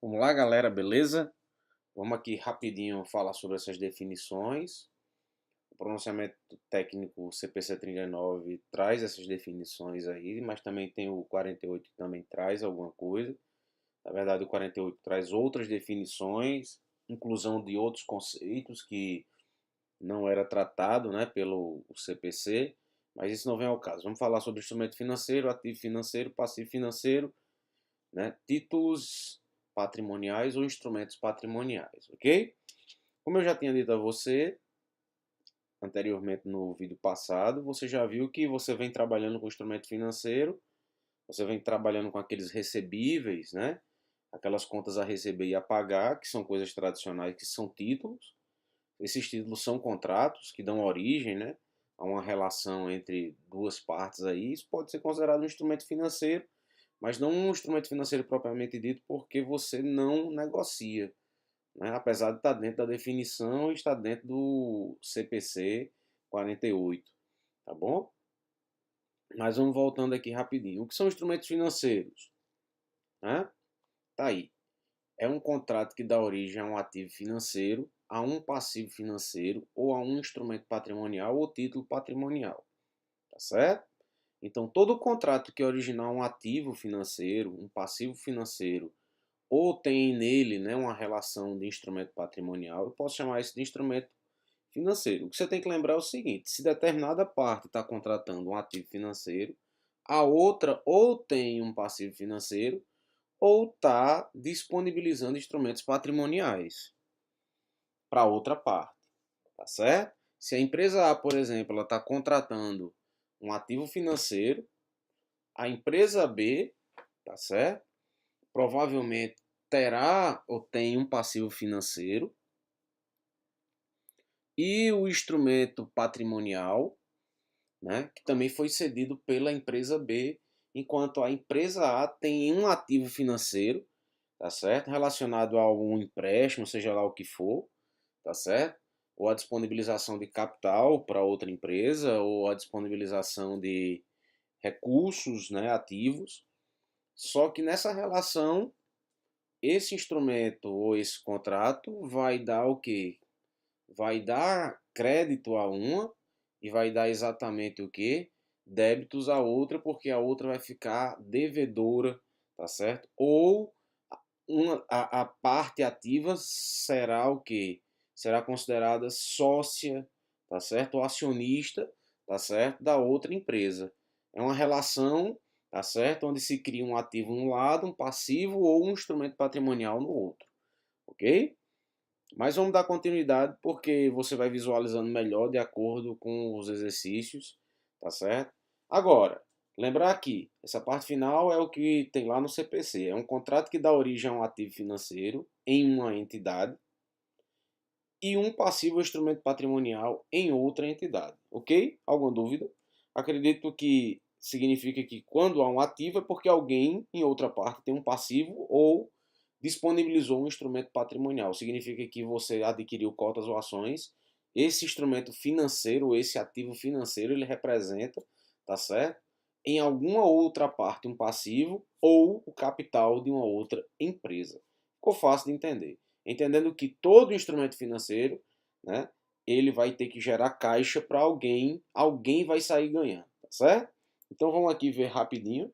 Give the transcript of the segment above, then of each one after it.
Vamos lá, galera, beleza? Vamos aqui rapidinho falar sobre essas definições. O pronunciamento técnico CPC 39 traz essas definições aí, mas também tem o 48 que também traz alguma coisa. Na verdade, o 48 traz outras definições, inclusão de outros conceitos que não era tratado, né, pelo CPC, mas isso não vem ao caso. Vamos falar sobre instrumento financeiro, ativo financeiro, passivo financeiro, né, títulos patrimoniais ou instrumentos patrimoniais, ok? Como eu já tinha dito a você anteriormente no vídeo passado, você já viu que você vem trabalhando com instrumento financeiro, você vem trabalhando com aqueles recebíveis, né? Aquelas contas a receber e a pagar, que são coisas tradicionais, que são títulos. Esses títulos são contratos que dão origem, né, a uma relação entre duas partes aí. Isso pode ser considerado um instrumento financeiro, mas não um instrumento financeiro propriamente dito, porque você não negocia, né? Apesar de estar dentro da definição e estar dentro do CPC 48, tá bom? Mas vamos voltando aqui rapidinho. O que são instrumentos financeiros? Né? Tá aí. É um contrato que dá origem a um ativo financeiro, a um passivo financeiro ou a um instrumento patrimonial ou título patrimonial, tá certo? Então, todo contrato que originar um ativo financeiro, um passivo financeiro, ou tem nele, né, uma relação de instrumento patrimonial, eu posso chamar isso de instrumento financeiro. O que você tem que lembrar é o seguinte: se determinada parte está contratando um ativo financeiro, a outra ou tem um passivo financeiro ou está disponibilizando instrumentos patrimoniais para outra parte, tá certo? Se a empresa A, por exemplo, ela está contratando um ativo financeiro, a empresa B, tá certo? Provavelmente terá ou tem um passivo financeiro e o instrumento patrimonial, né, que também foi cedido pela empresa B, enquanto a empresa A tem um ativo financeiro, tá certo? Relacionado a algum empréstimo, seja lá o que for, tá certo? Ou a disponibilização de capital para outra empresa, ou a disponibilização de recursos, né, ativos. Só que nessa relação, esse instrumento ou esse contrato vai dar o quê? Vai dar crédito a uma e vai dar exatamente o quê? Débitos a outra, porque a outra vai ficar devedora, tá certo? Ou a parte ativa será o quê? Será considerada sócia, tá certo? Ou acionista, tá certo? Da outra empresa. É uma relação, tá certo? Onde se cria um ativo num lado, um passivo ou um instrumento patrimonial no outro, ok? Mas vamos dar continuidade porque você vai visualizando melhor de acordo com os exercícios, tá certo? Agora, lembrar aqui, essa parte final é o que tem lá no CPC. É um contrato que dá origem a um ativo financeiro em uma entidade e um passivo instrumento patrimonial em outra entidade, ok? Alguma dúvida? Acredito que significa que quando há um ativo é porque alguém em outra parte tem um passivo ou disponibilizou um instrumento patrimonial. Significa que você adquiriu cotas ou ações. Esse instrumento financeiro, esse ativo financeiro, ele representa, tá certo? Em alguma outra parte um passivo ou o capital de uma outra empresa. Ficou fácil de entender. Entendendo que todo instrumento financeiro, né, ele vai ter que gerar caixa para alguém, alguém vai sair ganhando, tá certo? Então vamos aqui ver rapidinho.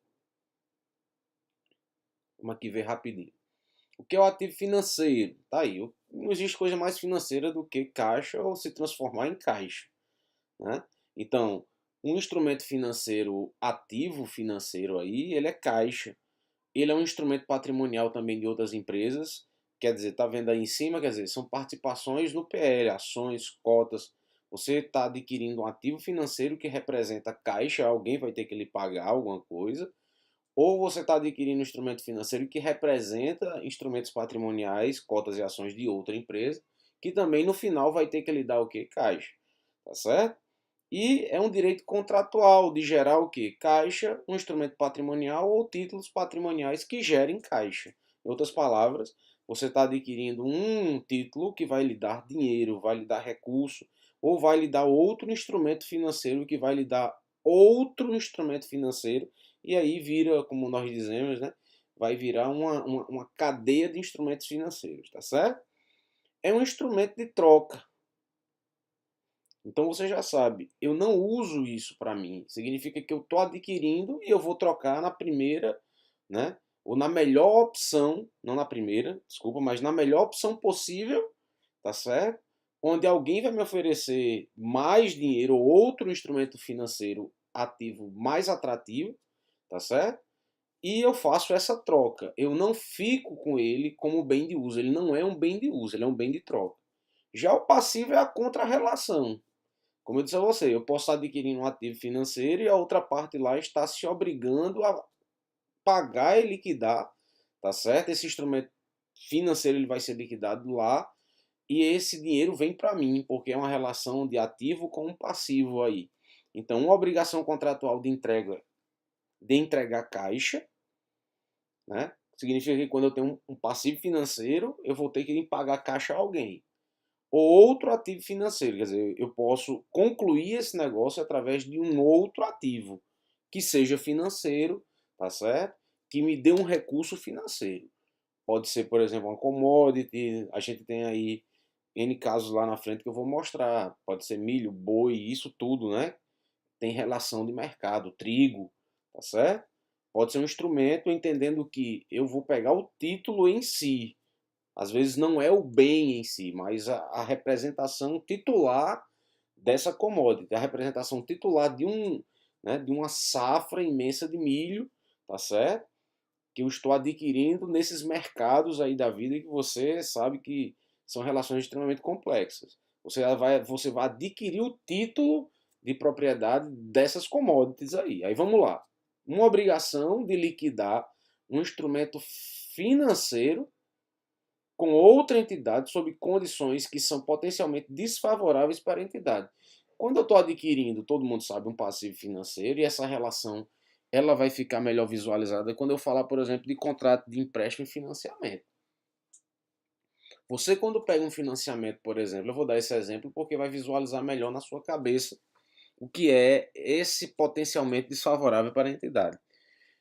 Vamos aqui ver rapidinho. O que é o ativo financeiro? Tá aí. Não existe coisa mais financeira do que caixa ou se transformar em caixa, né? Então, um instrumento financeiro ativo financeiro aí, ele é caixa. Ele é um instrumento patrimonial também de outras empresas. Quer dizer, tá vendo aí em cima? Quer dizer, são participações no PL, ações, cotas. Você está adquirindo um ativo financeiro que representa caixa, alguém vai ter que lhe pagar alguma coisa, ou você está adquirindo um instrumento financeiro que representa instrumentos patrimoniais, cotas e ações de outra empresa, que também no final vai ter que lhe dar o que? Caixa. Tá certo? E é um direito contratual de gerar o que? Caixa, um instrumento patrimonial ou títulos patrimoniais que gerem caixa. Em outras palavras, você está adquirindo um título que vai lhe dar dinheiro, vai lhe dar recurso, ou vai lhe dar outro instrumento financeiro que vai lhe dar outro instrumento financeiro, e aí vira, como nós dizemos, né? vai virar uma cadeia de instrumentos financeiros, tá certo? É um instrumento de troca. Então você já sabe, eu não uso isso para mim. Significa que eu estou adquirindo e eu vou trocar na primeira, né? Ou na melhor opção, não na primeira, desculpa, mas na melhor opção possível, tá certo? Onde alguém vai me oferecer mais dinheiro ou outro instrumento financeiro ativo mais atrativo, tá certo? E eu faço essa troca. Eu não fico com ele como bem de uso. Ele não é um bem de uso, ele é um bem de troca. Já o passivo é a contra-relação. Como eu disse a você, eu posso adquirir um ativo financeiro e a outra parte lá está se obrigando a pagar e liquidar, tá certo? Esse instrumento financeiro ele vai ser liquidado lá e esse dinheiro vem para mim, porque é uma relação de ativo com passivo aí. Então, uma obrigação contratual de entregar caixa, né? Significa que quando eu tenho um passivo financeiro, eu vou ter que pagar caixa a alguém. Ou outro ativo financeiro, quer dizer, eu posso concluir esse negócio através de um outro ativo, que seja financeiro, tá certo? Que me dê um recurso financeiro. Pode ser, por exemplo, uma commodity, a gente tem aí N casos lá na frente que eu vou mostrar. Pode ser milho, boi, isso tudo, né? Tem relação de mercado, trigo, tá certo? Pode ser um instrumento entendendo que eu vou pegar o título em si. Às vezes não é o bem em si, mas a representação titular dessa commodity, a representação titular né, de uma safra imensa de milho, tá certo? Que eu estou adquirindo nesses mercados aí da vida que você sabe que são relações extremamente complexas. Você vai adquirir o título de propriedade dessas commodities aí. Aí vamos lá. Uma obrigação de liquidar um instrumento financeiro com outra entidade sob condições que são potencialmente desfavoráveis para a entidade. Quando eu estou adquirindo, todo mundo sabe, um passivo financeiro e essa relação ela vai ficar melhor visualizada quando eu falar, por exemplo, de contrato de empréstimo e financiamento. Você quando pega um financiamento, por exemplo, eu vou dar esse exemplo porque vai visualizar melhor na sua cabeça o que é esse potencialmente desfavorável para a entidade.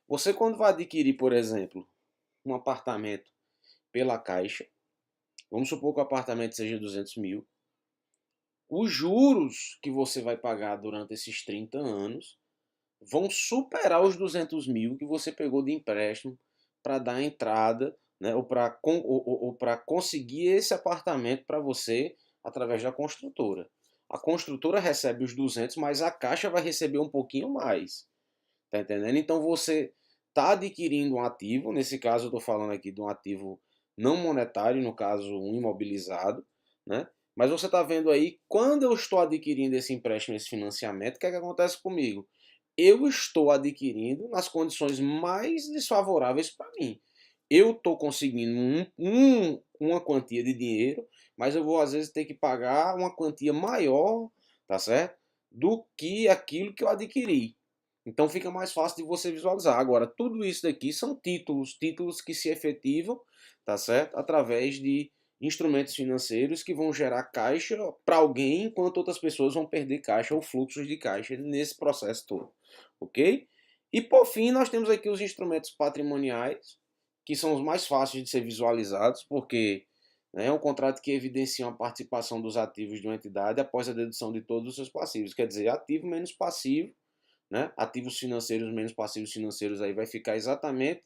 Você quando vai adquirir, por exemplo, um apartamento pela Caixa, vamos supor que o apartamento seja 200 mil, os juros que você vai pagar durante esses 30 anos vão superar os 200 mil que você pegou de empréstimo para dar a entrada, né, ou para conseguir esse apartamento para você através da construtora. A construtora recebe os 200, mas a Caixa vai receber um pouquinho mais. Tá entendendo? Então você está adquirindo um ativo, nesse caso eu estou falando aqui de um ativo não monetário, no caso um imobilizado, né? Mas você está vendo aí, quando eu estou adquirindo esse empréstimo, esse financiamento, o que é que acontece comigo? Eu estou adquirindo nas condições mais desfavoráveis para mim. Eu estou conseguindo uma quantia de dinheiro, mas eu vou às vezes ter que pagar uma quantia maior, tá certo? Do que aquilo que eu adquiri. Então fica mais fácil de você visualizar. Agora, tudo isso daqui são títulos que se efetivam, tá certo? Através de instrumentos financeiros que vão gerar caixa para alguém, enquanto outras pessoas vão perder caixa ou fluxos de caixa nesse processo todo, ok? E por fim, nós temos aqui os instrumentos patrimoniais, que são os mais fáceis de ser visualizados, porque né, é um contrato que evidencia uma participação dos ativos de uma entidade após a dedução de todos os seus passivos. Quer dizer, ativo menos passivo, né? Ativos financeiros menos passivos financeiros, aí vai ficar exatamente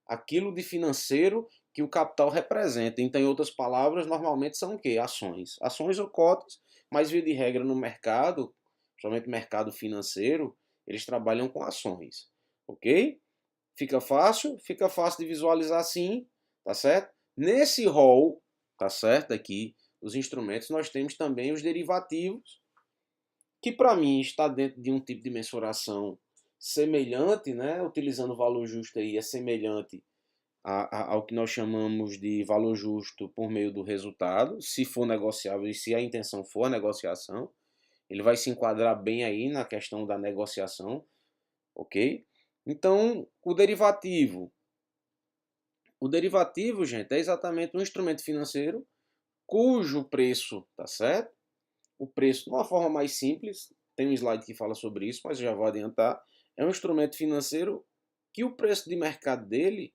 aquilo de financeiro que o capital representa. Então, em outras palavras, normalmente são o quê? Ações. Ações ou cotas, mas via de regra no mercado, principalmente mercado financeiro, eles trabalham com ações. Ok? Fica fácil de visualizar assim, tá certo? Nesse rol, tá certo? Aqui, os instrumentos, nós temos também os derivativos, que para mim está dentro de um tipo de mensuração semelhante, né? Utilizando o valor justo aí, é semelhante ao que nós chamamos de valor justo por meio do resultado, se for negociável e se a intenção for a negociação, ele vai se enquadrar bem aí na questão da negociação, ok? Então, o derivativo, gente, é exatamente um instrumento financeiro cujo preço, tá certo? O preço, de uma forma mais simples, tem um slide que fala sobre isso, mas eu já vou adiantar, é um instrumento financeiro que o preço de mercado dele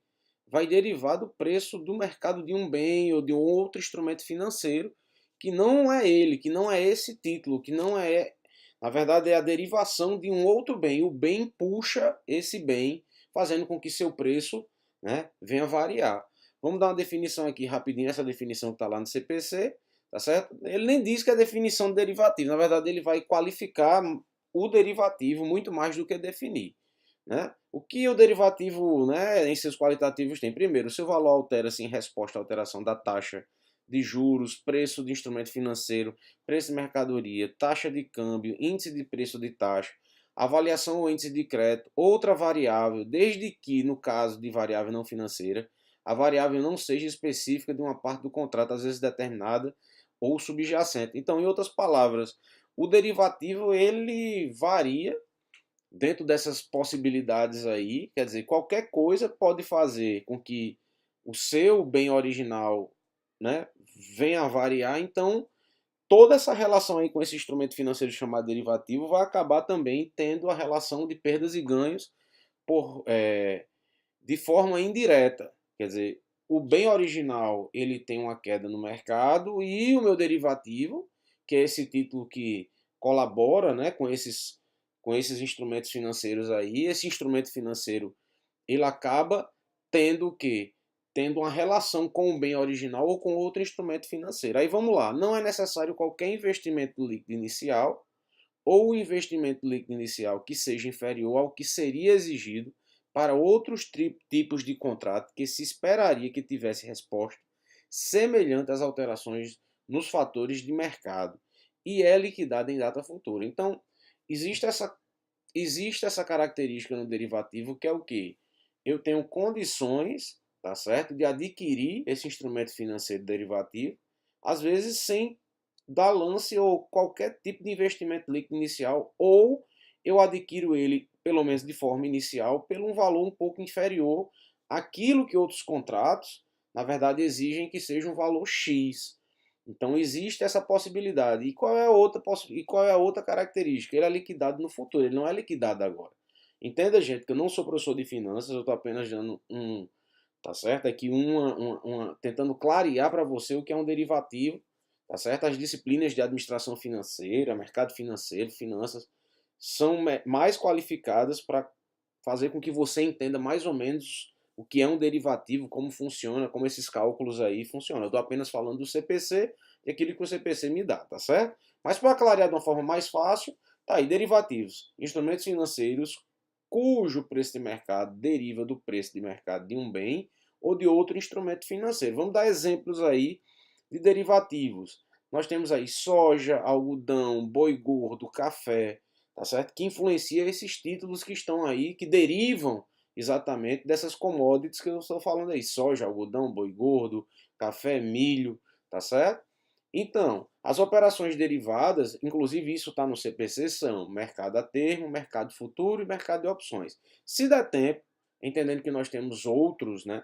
vai derivar do preço do mercado de um bem ou de um outro instrumento financeiro que não é ele, que não é esse título, que não é, na verdade é a derivação de um outro bem. O bem puxa esse bem, fazendo com que seu preço, né, venha variar. Vamos dar uma definição aqui rapidinho, essa definição que está lá no CPC, tá certo? Ele nem diz que é definição de derivativo, na verdade ele vai qualificar o derivativo muito mais do que definir. Né? O que o derivativo, né, em seus qualitativos tem? Primeiro, o seu valor altera-se em resposta à alteração da taxa de juros, preço de instrumento financeiro, preço de mercadoria, taxa de câmbio, índice de preço de taxa, avaliação ou índice de crédito, outra variável, desde que, no caso de variável não financeira, a variável não seja específica de uma parte do contrato, às vezes determinada ou subjacente. Então, em outras palavras, o derivativo ele varia dentro dessas possibilidades aí, quer dizer, qualquer coisa pode fazer com que o seu bem original, né, venha a variar. Então, toda essa relação aí com esse instrumento financeiro chamado derivativo vai acabar também tendo a relação de perdas e ganhos de forma indireta. Quer dizer, o bem original ele tem uma queda no mercado e o meu derivativo, que é esse título que colabora, né, com esses instrumentos financeiros aí, esse instrumento financeiro ele acaba tendo o quê? Tendo uma relação com o bem original ou com outro instrumento financeiro. Aí vamos lá, não é necessário qualquer investimento líquido inicial ou investimento líquido inicial que seja inferior ao que seria exigido para outros tipos de contrato que se esperaria que tivesse resposta semelhante às alterações nos fatores de mercado e é liquidado em data futura. Então, existe essa característica no derivativo que é o que? Eu tenho condições, tá certo, de adquirir esse instrumento financeiro derivativo, às vezes sem dar lance ou qualquer tipo de investimento líquido inicial, ou eu adquiro ele, pelo menos de forma inicial, pelo um valor um pouco inferior àquilo que outros contratos, na verdade, exigem que seja um valor X. Então existe essa possibilidade. E qual é a outra característica? Ele é liquidado no futuro, ele não é liquidado agora. Entenda, gente, que eu não sou professor de finanças, eu estou apenas dando tá certo? Aqui tentando clarear para você o que é um derivativo, tá certo? As disciplinas de administração financeira, mercado financeiro, finanças, são mais qualificadas para fazer com que você entenda mais ou menos o que é um derivativo, como funciona, como esses cálculos aí funcionam. Eu estou apenas falando do CPC e aquilo que o CPC me dá, tá certo? Mas para clarear de uma forma mais fácil, tá aí, derivativos, instrumentos financeiros cujo preço de mercado deriva do preço de mercado de um bem ou de outro instrumento financeiro. Vamos dar exemplos aí de derivativos. Nós temos aí soja, algodão, boi gordo, café, tá certo? Que influencia esses títulos que estão aí, que derivam exatamente dessas commodities que eu estou falando aí, soja, algodão, boi gordo, café, milho, tá certo? Então, as operações derivadas, inclusive isso está no CPC, são mercado a termo, mercado futuro e mercado de opções. Se der tempo, entendendo que nós temos outros, né?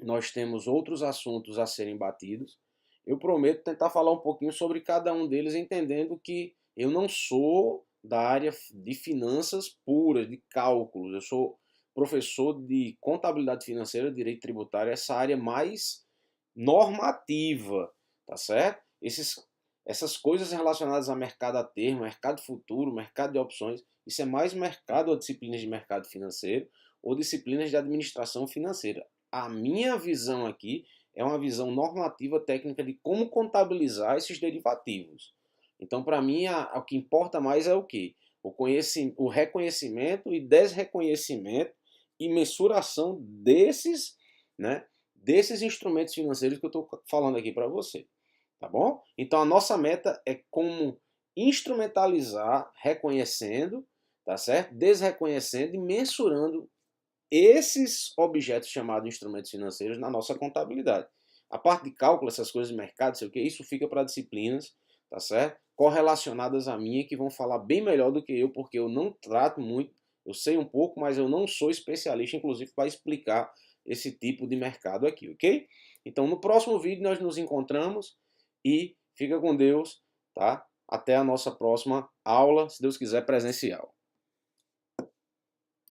Nós temos outros assuntos a serem batidos. Eu prometo tentar falar um pouquinho sobre cada um deles, entendendo que eu não sou da área de finanças puras, de cálculos. Eu sou professor de contabilidade financeira, direito tributário, essa área mais normativa, tá certo? Essas coisas relacionadas a mercado a termo, mercado futuro, mercado de opções, isso é mais mercado ou disciplinas de mercado financeiro ou disciplinas de administração financeira. A minha visão aqui é uma visão normativa técnica de como contabilizar esses derivativos. Então, para mim, o que importa mais é o quê? O reconhecimento e desreconhecimento e mensuração desses, né, desses instrumentos financeiros que eu estou falando aqui para você. Tá bom? Então, a nossa meta é como instrumentalizar, reconhecendo, tá certo? Desreconhecendo e mensurando esses objetos chamados instrumentos financeiros na nossa contabilidade. A parte de cálculo, essas coisas de mercado, sei o que, isso fica para disciplinas, tá certo? Correlacionadas a mim, que vão falar bem melhor do que eu, porque eu não trato muito, eu sei um pouco, mas eu não sou especialista, inclusive, para explicar esse tipo de mercado aqui, ok? Então, no próximo vídeo nós nos encontramos e fica com Deus, tá? Até a nossa próxima aula, se Deus quiser, presencial.